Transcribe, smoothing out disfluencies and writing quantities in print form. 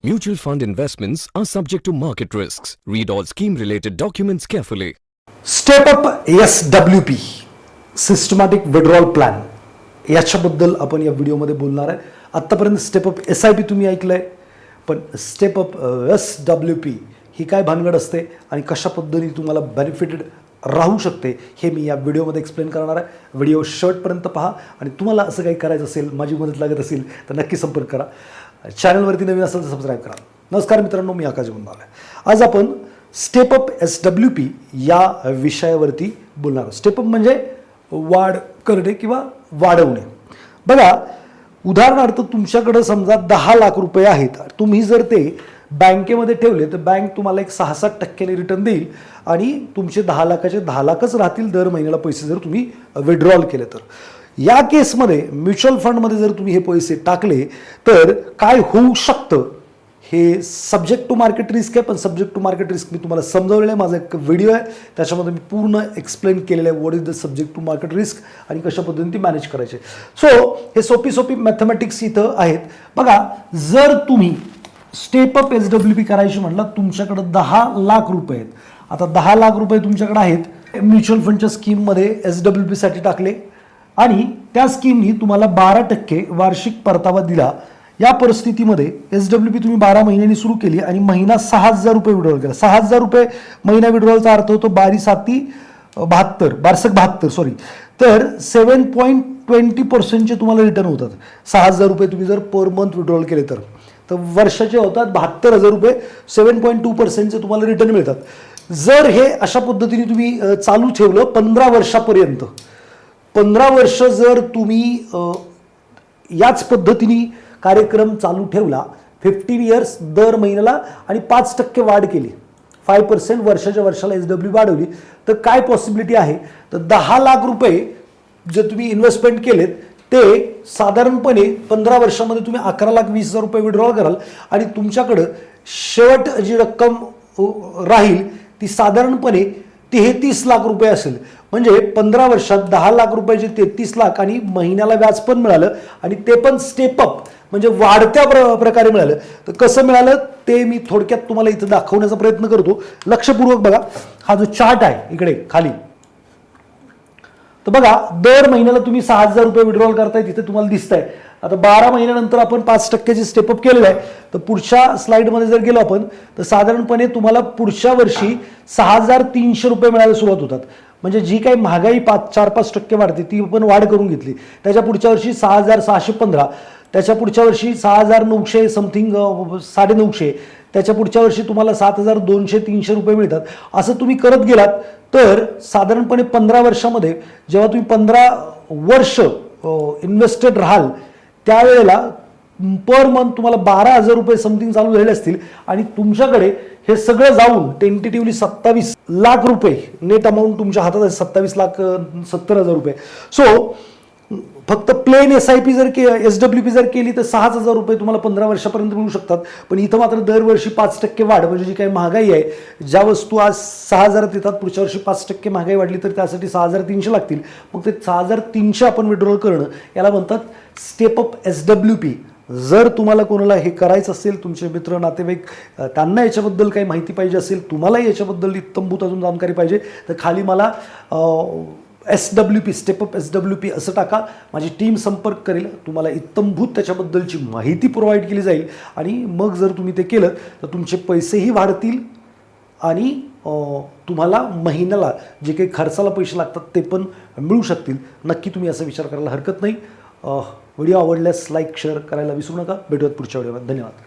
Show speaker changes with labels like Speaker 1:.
Speaker 1: Mutual fund investments are subject to market risks. Read all scheme related documents carefully.
Speaker 2: Step up SWP systematic withdrawal plan याच्याबद्दल आपण या व्हिडिओमध्ये बोलणार आहे. आत्तापर्यंत स्टेप अप SIP तुम्ही ऐकलंय, पण स्टेप अप SWP ही काय भानगड असते आणि कशा पद्धतीने तुम्हाला बेनिफिटेड राहू शकते हे मी या व्हिडिओमध्ये एक्सप्लेन करणार आहे. व्हिडिओ शेवटपर्यंत पहा आणि तुम्हाला असं काही करायचं असेल, माझी मदत लागत असेल तर नक्की संपर्क करा. चॅनलवरती नवीन असेल तर सबस्क्राईब करा. नमस्कार मित्रांनो, मी आकाश बोलणार आहे. आज आपण स्टेप अप SWP या विषयावरती बोलणार आहोत. स्टेप अप म्हणजे वाढ करणे किंवा वाढवणे. बघा, उदाहरणार्थ तुमच्याकडे समजा 10 लाख रुपये आहेत. तुम्ही जर ते बँकेमध्ये ठेवले तर बँक तुम्हाला एक 6-7% रिटर्न देईल आणि तुमचे 10 लाखाचे 10 लाखच राहतील दर महिन्याला पैसे जर तुम्ही विड्रॉल केले तर. या केसमध्ये म्युच्युअल फंडमध्ये जर तुम्ही हे पैसे टाकले तर काय होऊ शकतं हे सब्जेक्ट टू मार्केट रिस्क आहे. पण सब्जेक्ट टू मार्केट रिस्क मी तुम्हाला समजावलेलं आहे. माझा एक व्हिडिओ आहे त्याच्यामध्ये मी पूर्ण एक्सप्लेन केलेलं आहे what is the subject to market risk आणि कशा पद्धतीने ती मॅनेज करायचे. सो हे सोपी मॅथमॅटिक्स इथं आहेत. बघा, जर तुम्ही स्टेप अप SWP करायची म्हटलं, तुमच्याकडे 10 लाख रुपये आहेत. आता 10 लाख रुपये तुमच्याकडे आहेत, म्युच्युअल फंडच्या स्कीममध्ये SWP साठी टाकले आणि त्या स्कीमनी तुम्हाला 12% वार्षिक परतावा दिला. या परिस्थितीमध्ये SWP तुम्ही 12 महिन्यांनी सुरू केली आणि महिना 6,000 रुपये विड्रॉल केला. 6,000 रुपये महिना विड्रॉलचा अर्थ होतो 72 सॉरी, तर 7.20% तुम्हाला रिटर्न होतात. 6,000 रुपये तुम्ही जर पर मंथ विड्रॉल केले तर वर्षाचे होतात 72,000 रुपये. 7.2% तुम्हाला रिटर्न मिळतात. जर हे अशा पद्धतीने तुम्ही चालू ठेवलं 15 वर्षापर्यंत, 15 वर्ष जर तुम्ही याच पद्धतीने कार्यक्रम चालू ठेवला, 15 इयर्स दर महिन्याला आणि 5% वाढ केली, 5% वर्षाच्या वर्षाला SWP वाढवली, तर काय पॉसिबिलिटी आहे, तर 10 लाख रुपये जर तुम्ही इन्व्हेस्टमेंट केलेत ते साधारणपणे 15 वर्षामध्ये तुम्ही 11,20,000 रुपये विड्रॉल कराल आणि तुमच्याकडं शेवट जी रक्कम राहील ती साधारणपणे 33 लाख रुपये असेल. म्हणजे 15 वर्षात 10 लाख रुपयाचे 33 लाख आणि महिन्याला व्याज पण मिळालं आणि ते पण स्टेप अप म्हणजे वाढत्या प्रकारे मिळालं. तर कसं मिळालं ते मी थोडक्यात तुम्हाला इथं दाखवण्याचा प्रयत्न करतो. लक्षपूर्वक बघा, हा जो चार्ट आहे इकडे खाली, तर बघा दर महिन्याला तुम्ही 6,000 रुपये विड्रॉल करताय, तिथे तुम्हाला दिसतंय. आता 12 महिन्यानंतर आपण 5%ची स्टेपअप केलेलं आहे. तर पुढच्या स्लाइडमध्ये जर गेलो आपण तर साधारणपणे तुम्हाला पुढच्या वर्षी 6,300 रुपये मिळायला सुरुवात होतात. म्हणजे जी काही महागाई 4-5% वाढते ती पण वाढ करून घेतली. त्याच्या पुढच्या वर्षी 6,615, त्याच्या पुढच्या वर्षी 6,900 समथिंग 950, त्याच्या पुढच्या वर्षी तुम्हाला 7,200-300 रुपये मिळतात. असं तुम्ही करत गेलात तर साधारणपणे 15 वर्षामध्ये जेव्हा तुम्ही 15 वर्ष इन्व्हेस्टेड राहाल त्यावेळेला पर मंथ तुम्हाला 12,000 रुपये समथिंग चालू झालेले असतील आणि तुमच्याकडे हे सगळं जाऊन टेंटेटिव्हली 27 लाख रुपये नेट अमाऊंट तुमच्या हातात आहे, 27,70,000 रुपये. सो फक्त प्लेन SIP जर SWP जर केली तर 6,000 रुपये तुम्हाला 15 वर्षापर्यंत मिळू शकतात. पण इथं मात्र दरवर्षी 5% वाढ, म्हणजे जी काही महागाई आहे, ज्या वस्तू आज 6,000 येतात पुढच्या वर्षी 5% महागाई वाढली तर त्यासाठी 6,300 लागतील. मग ते 6,300 आपण विड्रॉल करणं याला म्हणतात स्टेप अप SWP. जर तुम्हाला कोणाला हे करायचं असेल, तुमचे मित्र नातेवाईक त्यांना याच्याबद्दल काही माहिती पाहिजे असेल, तुम्हालाही याच्याबद्दल इत्तंभूत अजून जाणकारी पाहिजे तर खाली मला SWP स्टेप अप SWP असं टाका. माझी टीम संपर्क करेल, तुम्हाला इत्तंभूत त्याच्याबद्दलची माहिती प्रोव्हाइड केली जाईल आणि मग जर तुम्ही ते केलं तर तुमचे पैसेही वाढतील आणि तुम्हाला महिन्याला जे काही खर्चाला पैसे लागतात ते पण मिळू शकतील. नक्की तुम्ही असा विचार करायला हरकत नाही. व्हिडिओ आवडल्यास लाईक शेअर करायला विसरू नका. भेटूयात पुढच्या व्हिडिओमध्ये. धन्यवाद.